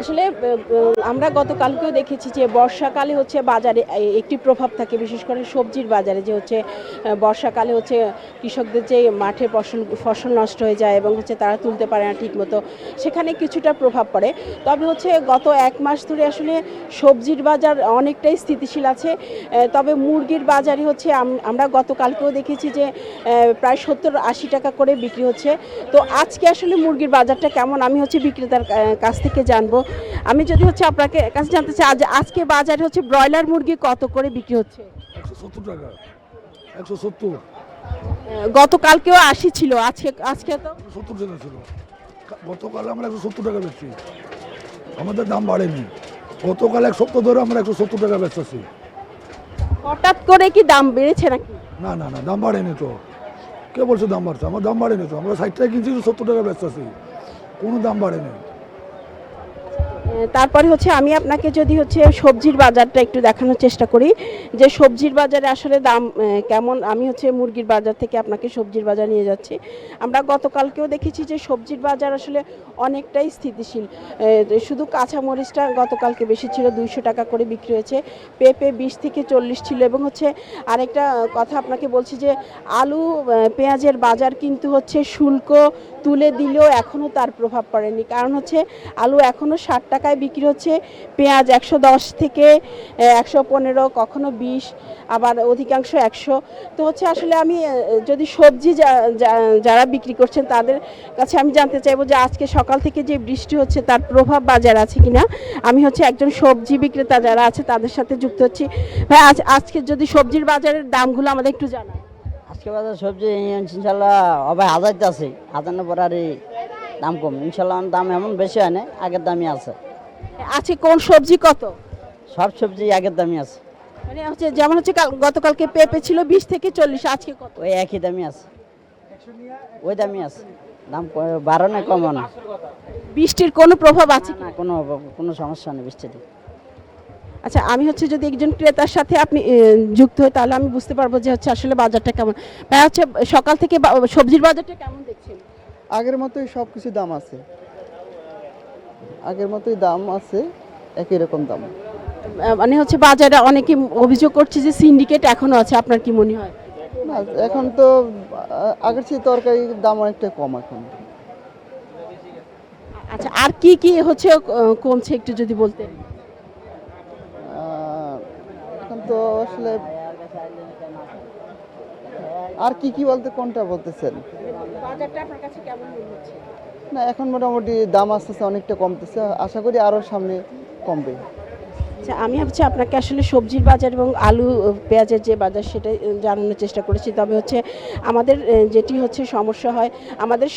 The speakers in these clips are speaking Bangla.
আসলে আমরা গতকালকেও দেখেছি যে বর্ষাকালে হচ্ছে বাজারে একটি প্রভাব থাকে, বিশেষ করে সবজির বাজারে, যে হচ্ছে বর্ষাকালে হচ্ছে কৃষকদের যে মাঠে ফসল নষ্ট হয়ে যায় এবং হচ্ছে তারা তুলতে পারে না ঠিকমতো, সেখানে কিছুটা প্রভাব পড়ে। তবে হচ্ছে গত এক মাস ধরে আসলে সবজির বাজার অনেকটাই স্থিতিশীল আছে। তবে মুরগির বাজারে হচ্ছে আমরা গতকালকেও দেখেছি যে প্রায় 70-80 টাকা করে বিক্রি হচ্ছে। তো আজকে আসলে মুরগির বাজারটা কেমন আমি হচ্ছে বিক্রেতার কাছ থেকে জানবো। আমি যদি হচ্ছে আপনাকে কাছে জানতে চাই, আজকে বাজারে হচ্ছে ব্রয়লার মুরগি কত করে বিক্রি হচ্ছে? 170 টাকা, 170। গতকালকেও 80 ছিল, আজকে তো 70 টাকা ছিল। গতকাল আমরা 170 টাকা বেচছি, আমাদের দাম বাড়েনি। গতকাল এক সপ্তাহ ধরে আমরা 170 টাকা বেচতেছি। হঠাৎ করে কি দাম বেড়েছে নাকি? না না না, দাম বাড়েনি তো। কে বলছে দাম বাড়ছে? আমার দাম বাড়েনি তো। আমরা 60 টাকা কিনছি, 70 টাকা বেচতেছি, কোনো দাম বাড়েনি। তারপরে হচ্ছে আমি আপনাকে যদি হচ্ছে সবজির বাজারটা একটু দেখানোর চেষ্টা করি যে সবজির বাজারে আসলে দাম কেমন। আমি হচ্ছে মুরগির বাজার থেকে আপনাকে সবজির বাজার নিয়ে যাচ্ছি। আমরা গতকালকেও দেখেছি যে সবজির বাজার আসলে অনেকটাই স্থিতিশীল। শুধু কাঁচা মরিচটা গতকালকে বেশি ছিল, 200 টাকা করে বিক্রি হয়েছে। পেঁপে 20 থেকে 40 ছিল। এবং হচ্ছে আরেকটা কথা আপনাকে বলছি যে আলু পেঁয়াজের বাজার কিন্তু হচ্ছে শুল্ক তুলে দিলেও এখনও তার প্রভাব পড়েনি, কারণ হচ্ছে আলু এখনও 60 টাকায় বিক্রি হচ্ছে, পেঁয়াজ 110 থেকে 115, কখনো 20, আবার অধিকাংশ 100। তো হচ্ছে আসলে আমি যদি সবজি যারা বিক্রি করছেন তাদের কাছে আমি জানতে চাইবো যে আজকে সকাল থেকে যে বৃষ্টি হচ্ছে তার প্রভাব বাজার আছে কিনা। আমি হচ্ছে একজন সবজি বিক্রেতা যারা আছে তাদের সাথে যুক্ত হচ্ছি। ভাই, আজকে যদি সবজির বাজারের দামগুলো আমাদের একটু জানান। আজকে বাজার সবজি ইনশাল্লাহ অবাই হাজারতে আছে, হাজার পর আর দাম কম ইনশাল্লাহ, দাম এমন বেশি হয় না, আগের দামই আছে। আছে কোন সবজি কত? সব সবজি আগের দামই আছে, মানে হচ্ছে যেমন হচ্ছে গতকালকে পেঁপে ছিল 20 থেকে 40, আজকে কত? ওই একই দামই আছে, ওই দামই আছে, দাম বাড়ো না কমও না। বৃষ্টির কোনো প্রভাব আছে না, না? কোনো কোনো সমস্যা নেই বৃষ্টিতে। আচ্ছা, আমি হচ্ছে যদি একজন ক্রেতার সাথে আপনি যুক্ত হই তাহলে আমি বুঝতে পারবো যে হচ্ছে আসলে বাজারটা কেমন। ভাই হচ্ছে সকাল থেকে সবজির বাজারটা কেমন দেখছেন? আগের মতোই সব কিছু দাম আছে, আগের মতোই দাম আছে, একই রকম দাম। মানে হচ্ছে বাজারে অনেকে অভিযোগ করছে যে সিন্ডিকেট এখনো আছে, আপনার কি মনে হয়? না, এখন তো আগের চেয়ে তরকারির দাম অনেকটা কম এখন। আচ্ছা, আর কি কি হচ্ছে কমছে একটু যদি বলতেন। এখন তো আসলে আর কি কি বলতে কোনটা বলতেছেন? বাজারটা আপনার কাছে কেমন মনে হচ্ছে? না, এখন মোটামুটি দাম আস্তে আস্তে অনেকটা কমতেছে, আশা করি আরও সামনে কমবে। আচ্ছা, আমি হচ্ছে আপনাকে আসলে সবজির বাজার এবং আলু পেঁয়াজের যে বাজার সেটা জানানোর চেষ্টা করেছি। তবে হচ্ছে আমাদের যেটি হচ্ছে সমস্যা হয়, আমাদের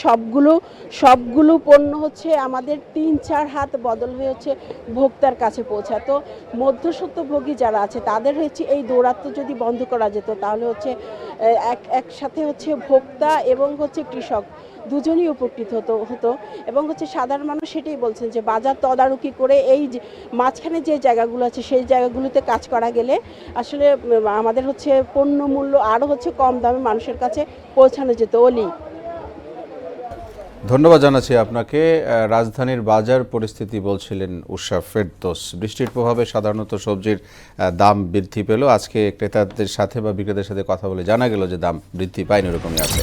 সবগুলো পণ্য হচ্ছে আমাদের 3-4 হাত বদল হয়ে হচ্ছে ভোক্তার কাছে পৌঁছায়। তো মধ্যস্বত্বভোগী যারা আছে তাদের হচ্ছে এই দৌরাত্ম্য যদি বন্ধ করা যেত তাহলে হচ্ছে একসাথে হচ্ছে ভোক্তা এবং হচ্ছে কৃষক দুজনই উপকৃত হতো। এবং হচ্ছে সাধারণ মানুষ সেটাই বলছেন যে বাজার তদারকি করে এই যে মাঝখানে যে জায়গাগুলো আছে সেই জায়গাগুলোতে কাজ করা গেলে আসলে আমাদের হচ্ছে পণ্য মূল্য আরও হচ্ছে কম দামে মানুষের কাছে পৌঁছানো যেত। অলি, ধন্যবাদ জানাচ্ছি আপনাকে। রাজধানীর বাজার পরিস্থিতি বলছিলেন উষা ফেরদৌস। বৃষ্টির প্রভাবে সাধারণত সবজির দাম বৃদ্ধি পেল। আজকে ক্রেতাদের সাথে বা বিক্রেতাদের সাথে কথা বলে জানা গেল যে দাম বৃদ্ধি পায়নি, এরকমই আছে।